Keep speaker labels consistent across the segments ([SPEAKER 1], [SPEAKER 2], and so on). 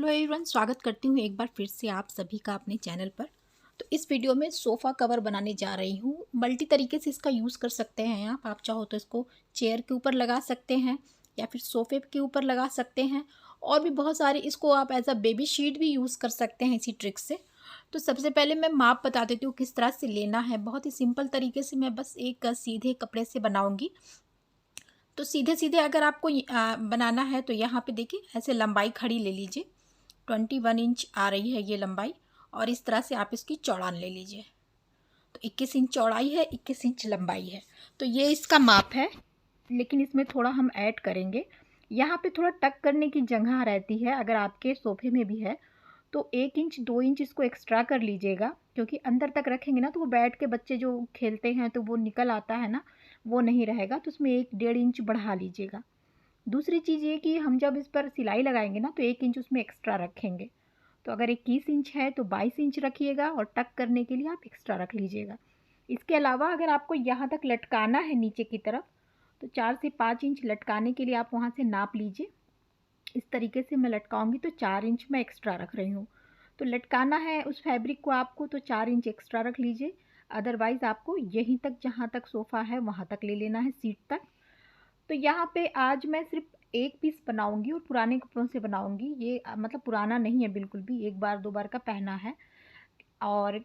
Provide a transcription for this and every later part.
[SPEAKER 1] Hello everyone, स्वागत करती हूँ एक बार फिर से आप सभी का अपने चैनल पर। तो इस वीडियो में सोफ़ा कवर बनाने जा रही हूँ। मल्टी तरीके से इसका यूज़ कर सकते हैं आप चाहो तो इसको चेयर के ऊपर लगा सकते हैं या फिर सोफ़े के ऊपर लगा सकते हैं, और भी बहुत सारे इसको आप एज अ बेबी शीट भी यूज़ कर सकते हैं इसी ट्रिक से। तो सबसे पहले मैं माप बता देती हूँ किस तरह से लेना है। बहुत ही सिंपल तरीके से मैं बस एक सीधे कपड़े से बनाऊँगी। तो सीधे सीधे अगर आपको बनाना है तो यहाँ पे देखिए ऐसे लंबाई खड़ी ले लीजिए। 21 इंच आ रही है ये लंबाई, और इस तरह से आप इसकी चौड़ान ले लीजिए। तो 21 इंच चौड़ाई है, 21 इंच लंबाई है। तो ये इसका माप है, लेकिन इसमें थोड़ा हम ऐड करेंगे। यहाँ पे थोड़ा टक करने की जगह रहती है, अगर आपके सोफे में भी है तो 1 इंच 2 इंच इसको एक्स्ट्रा कर लीजिएगा, क्योंकि अंदर तक रखेंगे ना तो वो बैठ के बच्चे जो खेलते हैं तो वो निकल आता है ना, वो नहीं रहेगा। तो उसमें 1-1.5 इंच बढ़ा लीजिएगा। दूसरी चीज़ ये कि हम जब इस पर सिलाई लगाएंगे ना तो 1 इंच उसमें एक्स्ट्रा रखेंगे। तो अगर 21 इंच है तो 22 इंच रखिएगा, और टक करने के लिए आप एक्स्ट्रा रख लीजिएगा। इसके अलावा अगर आपको यहाँ तक लटकाना है नीचे की तरफ, तो 4 से 5 इंच लटकाने के लिए आप वहाँ से नाप लीजिए। इस तरीके से मैं लटकाऊंगी तो 4 इंच मैं एक्स्ट्रा रख रही हूँ। तो लटकाना है उस फैब्रिक को आपको तो 4 इंच एक्स्ट्रा रख लीजिए। अदरवाइज़ आपको यहीं तक, जहाँ तक सोफ़ा है वहाँ तक ले लेना है, सीट तक। तो यहाँ पे आज मैं सिर्फ एक पीस बनाऊंगी और पुराने कपड़ों से बनाऊंगी। ये मतलब पुराना नहीं है बिल्कुल भी, एक बार दो बार का पहना है। और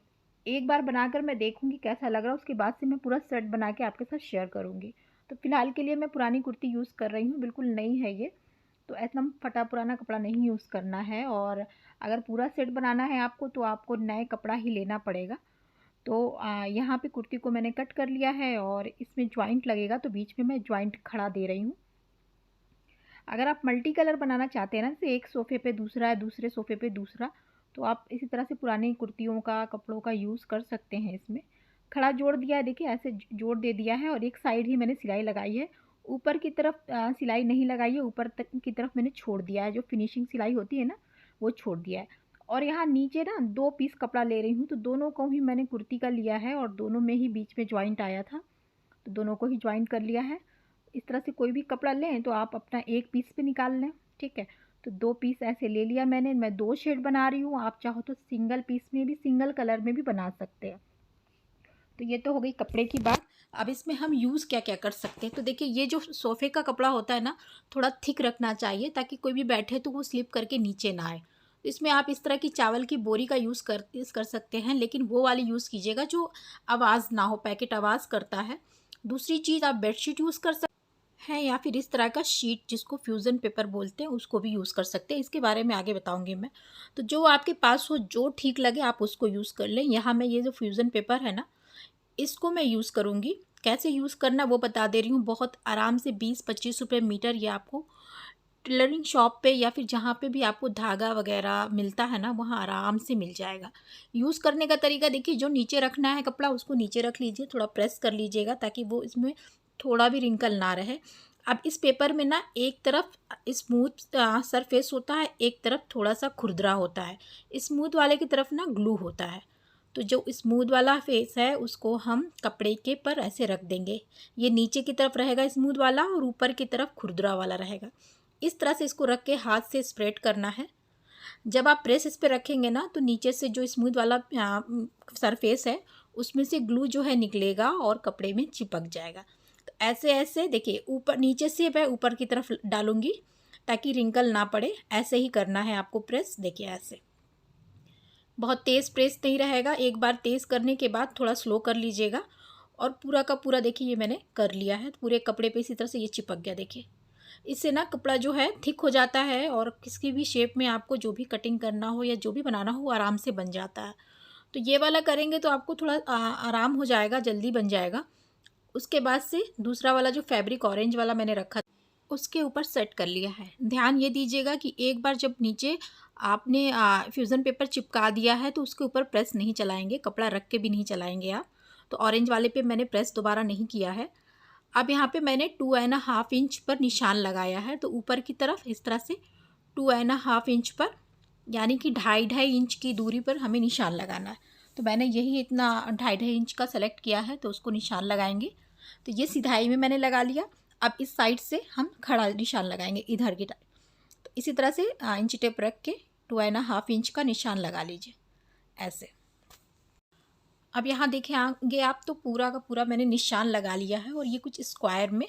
[SPEAKER 1] एक बार बनाकर मैं देखूंगी कैसा लग रहा है, उसके बाद से मैं पूरा सेट बना के आपके साथ शेयर करूंगी। तो फिलहाल के लिए मैं पुरानी कुर्ती यूज़ कर रही हूँ, बिल्कुल नई है ये। तो एकदम फटा पुराना कपड़ा नहीं यूज़ करना है, और अगर पूरा सेट बनाना है आपको तो आपको नए कपड़ा ही लेना पड़ेगा। तो यहाँ पे कुर्ती को मैंने कट कर लिया है, और इसमें जॉइंट लगेगा तो बीच में मैं जॉइंट खड़ा दे रही हूँ। अगर आप मल्टी कलर बनाना चाहते हैं ना, जैसे एक सोफ़े पे दूसरा है, दूसरे सोफ़े पे दूसरा, तो आप इसी तरह से पुरानी कुर्तियों का, कपड़ों का यूज़ कर सकते हैं। इसमें खड़ा जोड़ दिया है, देखिए ऐसे जोड़ दे दिया है, और एक साइड ही मैंने सिलाई लगाई है। ऊपर की तरफ सिलाई नहीं लगाई है, ऊपर तक की तरफ मैंने छोड़ दिया है, जो फिनिशिंग सिलाई होती है ना वो छोड़ दिया है। और यहाँ नीचे ना 2 पीस कपड़ा ले रही हूँ, तो दोनों को ही मैंने कुर्ती का लिया है, और दोनों में ही बीच में जॉइंट आया था, तो दोनों को ही जॉइंट कर लिया है। इस तरह से कोई भी कपड़ा लें तो आप अपना एक पीस पे निकाल लें, ठीक है। तो 2 पीस ऐसे ले लिया मैंने। मैं 2 शेड बना रही हूँ, आप चाहो तो सिंगल पीस में भी, सिंगल कलर में भी बना सकते हैं। तो ये तो हो गई कपड़े की बात। अब इसमें हम यूज़ क्या क्या कर सकते हैं, तो देखिए ये जो सोफ़े का कपड़ा होता है ना, थोड़ा थिक रखना चाहिए ताकि कोई भी बैठे तो वो स्लिप करके नीचे ना आए। तो इसमें आप इस तरह की चावल की बोरी का यूज़ कर सकते हैं, लेकिन वो वाली यूज़ कीजिएगा जो आवाज़ ना हो, पैकेट आवाज़ करता है। दूसरी चीज़, आप बेडशीट यूज़ कर सकते हैं, या फिर इस तरह का शीट जिसको फ्यूज़न पेपर बोलते हैं उसको भी यूज़ कर सकते हैं। इसके बारे में आगे बताऊंगी मैं। तो जो आपके पास हो, जो ठीक लगे आप उसको यूज़ कर लें। यहाँ मैं ये जो फ्यूज़न पेपर है ना, इसको मैं यूज़ करूँगी। कैसे यूज़ करना वो बता दे रही हूँ। बहुत आराम से 20-25 रुपये मीटर ये आपको टेलरिंग शॉप पे या फिर जहाँ पे भी आपको धागा वगैरह मिलता है ना, वहाँ आराम से मिल जाएगा। यूज़ करने का तरीका देखिए, जो नीचे रखना है कपड़ा उसको नीचे रख लीजिए, थोड़ा प्रेस कर लीजिएगा ताकि वो इसमें थोड़ा भी रिंकल ना रहे। अब इस पेपर में ना एक तरफ स्मूथ सरफेस होता है, एक तरफ थोड़ा सा खुरदरा होता है। स्मूथ वाले की तरफ ना ग्लू होता है। तो जो स्मूथ वाला फेस है उसको हम कपड़े के पर ऐसे रख देंगे। ये नीचे की तरफ रहेगा स्मूथ वाला, और ऊपर की तरफ खुरदरा वाला रहेगा। इस तरह से इसको रख के हाथ से स्प्रेड करना है। जब आप प्रेस इस पे रखेंगे ना तो नीचे से जो स्मूथ वाला सरफेस है उसमें से ग्लू जो है निकलेगा और कपड़े में चिपक जाएगा। तो ऐसे ऐसे देखिए, ऊपर नीचे से मैं ऊपर की तरफ डालूंगी ताकि रिंकल ना पड़े। ऐसे ही करना है आपको प्रेस, देखिए ऐसे। बहुत तेज़ प्रेस नहीं रहेगा, एक बार तेज़ करने के बाद थोड़ा स्लो कर लीजिएगा। और पूरा का पूरा देखिए ये मैंने कर लिया है, पूरे कपड़े पे इसी तरह से ये चिपक गया देखिए। इससे ना कपड़ा जो है थिक हो जाता है, और किसी भी शेप में आपको जो भी कटिंग करना हो या जो भी बनाना हो आराम से बन जाता है। तो ये वाला करेंगे तो आपको थोड़ा आराम हो जाएगा, जल्दी बन जाएगा। उसके बाद से दूसरा वाला जो फैब्रिक ऑरेंज वाला मैंने रखा उसके ऊपर सेट कर लिया है। ध्यान ये दीजिएगा कि एक बार जब नीचे आपने फ्यूज़न पेपर चिपका दिया है तो उसके ऊपर प्रेस नहीं चलाएंगे, कपड़ा रख के भी नहीं चलाएंगे आप। तो ऑरेंज वाले पे मैंने प्रेस दोबारा नहीं किया है। अब यहाँ पे मैंने 2.5 इंच पर निशान लगाया है, तो ऊपर की तरफ इस तरह से 2.5 इंच पर, यानी कि 2.5-2.5 इंच की दूरी पर हमें निशान लगाना है। तो मैंने यही इतना 2.5-2.5 इंच का सेलेक्ट किया है, तो उसको निशान लगाएंगे। तो ये सिधाई में मैंने लगा लिया। अब इस साइड से हम खड़ा निशान लगाएंगे इधर की टाइप। तो इसी तरह से इंची टेप रख के 2.5 इंच का निशान लगा लीजिए ऐसे। अब यहाँ देखें आगे आप, तो पूरा का पूरा मैंने निशान लगा लिया है और ये कुछ स्क्वायर में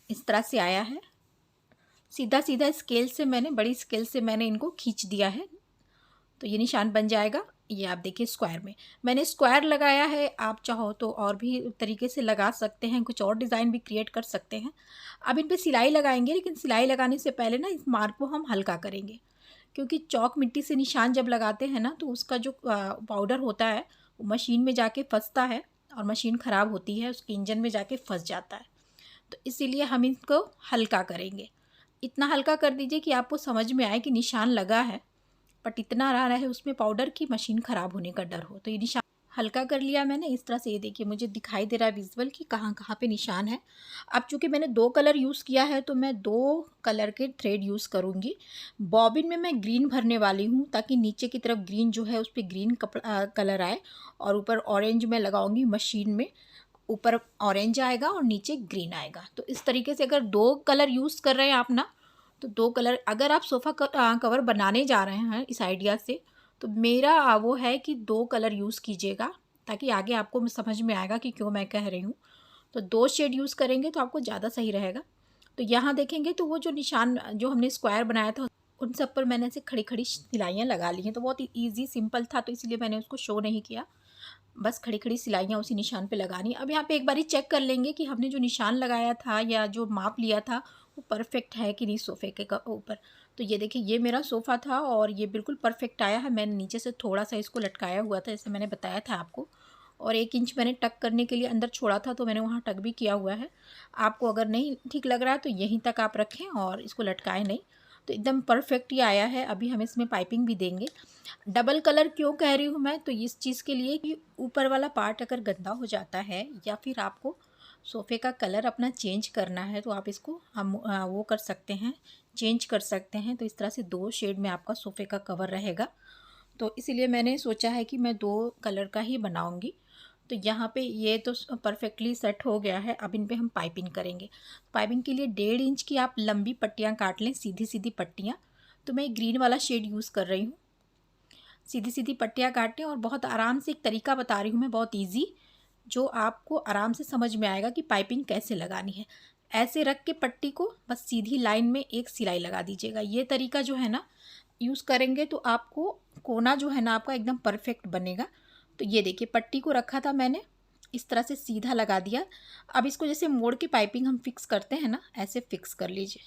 [SPEAKER 1] इस तरह से आया है। सीधा सीधा स्केल से मैंने, बड़ी स्केल से मैंने इनको खींच दिया है, तो ये निशान बन जाएगा। ये आप देखिए स्क्वायर में मैंने स्क्वायर लगाया है। आप चाहो तो और भी तरीके से लगा सकते हैं, कुछ और डिज़ाइन भी क्रिएट कर सकते हैं। अब इन पे सिलाई लगाएंगे, लेकिन सिलाई लगाने से पहले ना इस मार्क को हम हल्का करेंगे, क्योंकि चौक मिट्टी से निशान जब लगाते हैं ना, तो उसका जो पाउडर होता है वो मशीन में जाके फंसता है और मशीन ख़राब होती है, उसके इंजन में जाके फंस जाता है। तो इसीलिए हम इसको हल्का करेंगे। इतना हल्का कर दीजिए कि आपको समझ में आए कि निशान लगा है, बट इतना रहा है उसमें पाउडर की मशीन ख़राब होने का डर हो। तो ये निशान हल्का कर लिया मैंने इस तरह से। ये देखिए मुझे दिखाई दे रहा है विजुअल कि कहाँ कहाँ पे निशान है। अब चूँकि मैंने 2 कलर यूज़ किया है, तो मैं 2 कलर के थ्रेड यूज़ करूँगी। बॉबिन में मैं ग्रीन भरने वाली हूँ, ताकि नीचे की तरफ ग्रीन जो है उस पर ग्रीन कलर आए, और ऊपर ऑरेंज में लगाऊंगी मशीन में। ऊपर ऑरेंज आएगा और नीचे ग्रीन आएगा। तो इस तरीके से अगर 2 कलर यूज़ कर रहे हैं आप ना, तो 2 कलर, अगर आप सोफ़ा कवर बनाने जा रहे हैं इस आइडिया से, तो मेरा वो है कि 2 कलर यूज़ कीजिएगा, ताकि आगे आपको समझ में आएगा कि क्यों मैं कह रही हूँ। तो 2 शेड यूज़ करेंगे तो आपको ज़्यादा सही रहेगा। तो यहाँ देखेंगे तो वो जो निशान जो हमने स्क्वायर बनाया था, उन सब पर मैंने ऐसे खड़ी खड़ी सिलाइयाँ लगा ली हैं। तो बहुत ही ईजी सिंपल था, तो इसलिए मैंने उसको शो नहीं किया। बस खड़ी खड़ी सिलाइयाँ उसी निशान पे लगानी। अब यहाँ पे एक बारी चेक कर लेंगे कि हमने जो निशान लगाया था या जो माप लिया था वो परफेक्ट है कि नहीं सोफ़े के ऊपर। तो ये देखिए ये मेरा सोफ़ा था और ये बिल्कुल परफेक्ट आया है। मैंने नीचे से थोड़ा सा इसको लटकाया हुआ था, जैसे मैंने बताया था आपको, और 1 इंच मैंने टक करने के लिए अंदर छोड़ा था, तो मैंने वहाँ टक भी किया हुआ है। आपको अगर नहीं ठीक लग रहा है तो यहीं तक आप रखें और इसको लटकाएं नहीं। तो एकदम परफेक्ट ही आया है। अभी हम इसमें पाइपिंग भी देंगे। डबल कलर क्यों कह रही हूँ मैं, तो इस चीज़ के लिए कि ऊपर वाला पार्ट अगर गंदा हो जाता है या फिर आपको सोफ़े का कलर अपना चेंज करना है, तो आप इसको हम वो कर सकते हैं, चेंज कर सकते हैं। तो इस तरह से 2 शेड में आपका सोफ़े का कवर रहेगा। तो इसीलिए मैंने सोचा है कि मैं 2 कलर का ही बनाऊंगी। तो यहाँ पे ये तो परफेक्टली सेट हो गया है। अब इन पे हम पाइपिंग करेंगे। पाइपिंग के लिए 1.5 इंच की आप लंबी पट्टियाँ काट लें, सीधी सीधी पट्टियाँ। तो मैं ग्रीन वाला शेड यूज़ कर रही हूँ। सीधी सीधी पट्टियाँ काटें, और बहुत आराम से एक तरीका बता रही हूँ मैं, बहुत इजी, जो आपको आराम से समझ में आएगा कि पाइपिंग कैसे लगानी है। ऐसे रख के पट्टी को बस सीधी लाइन में एक सिलाई लगा दीजिएगा। ये तरीका जो है ना यूज़ करेंगे तो आपको कोना जो है ना आपका एकदम परफेक्ट बनेगा। तो ये देखिए पट्टी को रखा था मैंने, इस तरह से सीधा लगा दिया। अब इसको जैसे मोड़ के पाइपिंग हम फिक्स करते हैं ना, ऐसे फिक्स कर लीजिए,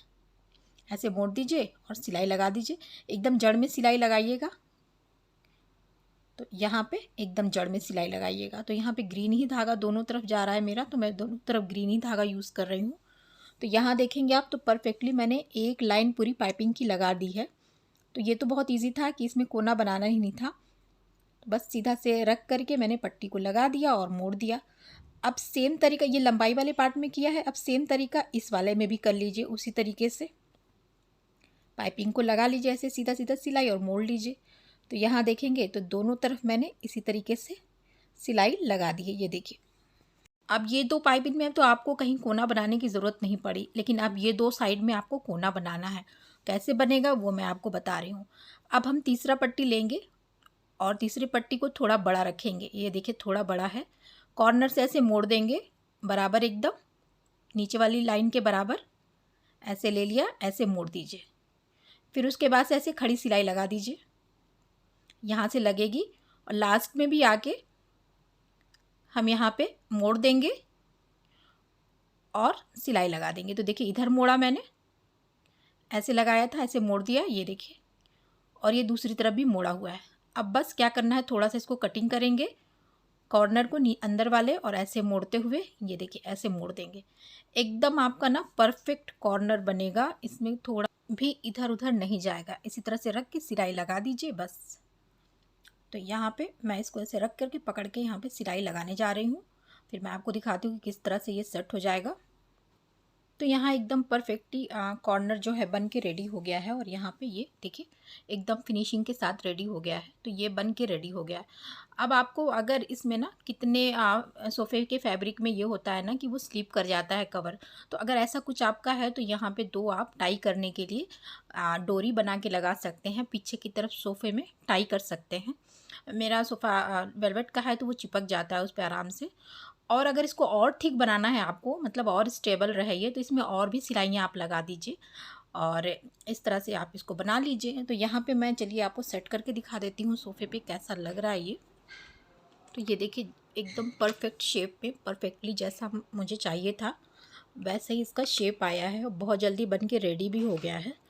[SPEAKER 1] ऐसे मोड़ दीजिए और सिलाई लगा दीजिए। एकदम जड़ में सिलाई लगाइएगा। तो यहाँ पे एकदम जड़ में सिलाई लगाइएगा। तो यहाँ पे ग्रीन ही धागा दोनों तरफ जा रहा है मेरा, तो मैं दोनों तरफ ग्रीन ही धागा यूज़ कर रही हूँ। तो यहाँ देखेंगे आप, तो परफेक्टली मैंने एक लाइन पूरी पाइपिंग की लगा दी है। तो ये तो बहुत इजी था कि इसमें कोना बनाना ही नहीं था। तो बस सीधा से रख करके मैंने पट्टी को लगा दिया और मोड़ दिया। अब सेम तरीका ये लंबाई वाले पार्ट में किया है, अब सेम तरीका इस वाले में भी कर लीजिए। उसी तरीके से पाइपिंग को लगा लीजिए, ऐसे सीधा सीधा सिलाई और मोड़ लीजिए। तो यहाँ देखेंगे तो दोनों तरफ मैंने इसी तरीके से सिलाई लगा दी है। ये देखिए अब ये 2 पाइपिंग में तो आपको कहीं कोना बनाने की ज़रूरत नहीं पड़ी, लेकिन अब ये 2 साइड में आपको कोना बनाना है। कैसे बनेगा वो मैं आपको बता रही हूँ। अब हम तीसरा पट्टी लेंगे और तीसरी पट्टी को थोड़ा बड़ा रखेंगे। ये देखिए थोड़ा बड़ा है। कॉर्नर से ऐसे मोड़ देंगे बराबर, एकदम नीचे वाली लाइन के बराबर ऐसे ले लिया, ऐसे मोड़ दीजिए। फिर उसके बाद से ऐसे खड़ी सिलाई लगा दीजिए, यहाँ से लगेगी और लास्ट में भी आके हम यहाँ पे मोड़ देंगे और सिलाई लगा देंगे। तो देखिए इधर मोड़ा मैंने, ऐसे लगाया था, ऐसे मोड़ दिया, ये देखिए, और ये दूसरी तरफ भी मोड़ा हुआ है। अब बस क्या करना है, थोड़ा सा इसको कटिंग करेंगे कॉर्नर को अंदर वाले, और ऐसे मोड़ते हुए ये देखिए ऐसे मोड़ देंगे। एकदम आपका ना परफेक्ट कॉर्नर बनेगा, इसमें थोड़ा भी इधर उधर नहीं जाएगा। इसी तरह से रख के सिलाई लगा दीजिए बस। तो यहाँ पे मैं इसको ऐसे रख करके पकड़ के यहाँ पे सिलाई लगाने जा रही हूँ। फिर मैं आपको दिखाती हूँ कि किस तरह से ये सेट हो जाएगा। तो यहाँ एकदम परफेक्टली कॉर्नर जो है बन के रेडी हो गया है। और यहाँ पे ये देखिए एकदम फिनिशिंग के साथ रेडी हो गया है। तो ये बन के रेडी हो गया है। अब आपको अगर इसमें ना कितने सोफ़े के फैब्रिक में ये होता है ना कि वो स्लिप कर जाता है कवर। तो अगर ऐसा कुछ आपका है तो यहाँ पे 2 आप टाई करने के लिए डोरी बना के लगा सकते हैं। पीछे की तरफ सोफ़े में टाई कर सकते हैं। मेरा सोफ़ा वेलवेट का है तो वो चिपक जाता है उस पे आराम से। और अगर इसको और ठीक बनाना है आपको, मतलब और स्टेबल रहे ये, तो इसमें और भी सिलाइयाँ आप लगा दीजिए और इस तरह से आप इसको बना लीजिए। तो यहाँ पे मैं चलिए आपको सेट करके दिखा देती हूँ सोफ़े पे कैसा लग रहा है ये। तो ये देखिए एकदम परफेक्ट शेप में, परफेक्टली जैसा मुझे चाहिए था वैसे ही इसका शेप आया है और बहुत जल्दी बन के रेडी भी हो गया है।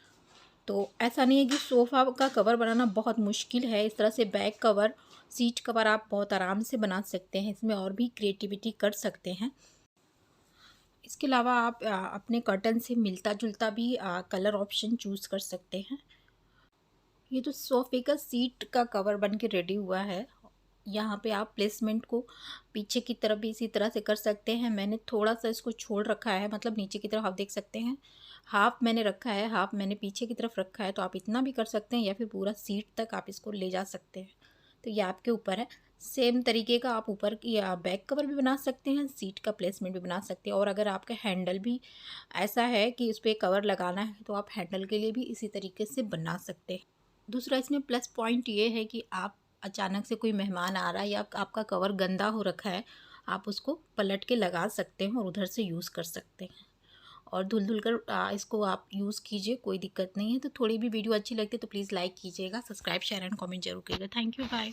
[SPEAKER 1] तो ऐसा नहीं है कि सोफ़ा का कवर बनाना बहुत मुश्किल है। इस तरह से बैक कवर, सीट कवर आप बहुत आराम से बना सकते हैं। इसमें और भी क्रिएटिविटी कर सकते हैं। इसके अलावा आप अपने कर्टन से मिलता जुलता भी कलर ऑप्शन चूज़ कर सकते हैं। ये तो सोफ़े का सीट का कवर बन के रेडी हुआ है। यहाँ पे आप प्लेसमेंट को पीछे की तरफ भी इसी तरह से कर सकते हैं। मैंने थोड़ा सा इसको छोड़ रखा है, मतलब नीचे की तरफ आप देख सकते हैं हाफ मैंने रखा है, हाफ मैंने पीछे की तरफ रखा है। तो आप इतना भी कर सकते हैं या फिर पूरा सीट तक आप इसको ले जा सकते हैं। तो ये आपके ऊपर है। सेम तरीके का आप ऊपर की या बैक कवर भी बना सकते हैं, सीट का प्लेसमेंट भी बना सकते हैं। और अगर आपका हैंडल भी ऐसा है कि इस पर कवर लगाना है तो आप हैंडल के लिए भी इसी तरीके से बना सकते हैं। दूसरा इसमें प्लस पॉइंट ये है कि आप अचानक से कोई मेहमान आ रहा है या आपका कवर गंदा हो रखा है, आप उसको पलट के लगा सकते हैं और उधर से यूज़ कर सकते हैं। और धुल कर इसको आप यूज़ कीजिए, कोई दिक्कत नहीं है। तो थोड़ी भी वीडियो अच्छी लगती है तो प्लीज़ लाइक कीजिएगा, सब्सक्राइब शेयर एंड कमेंट जरूर कीजिएगा। Thank you, bye.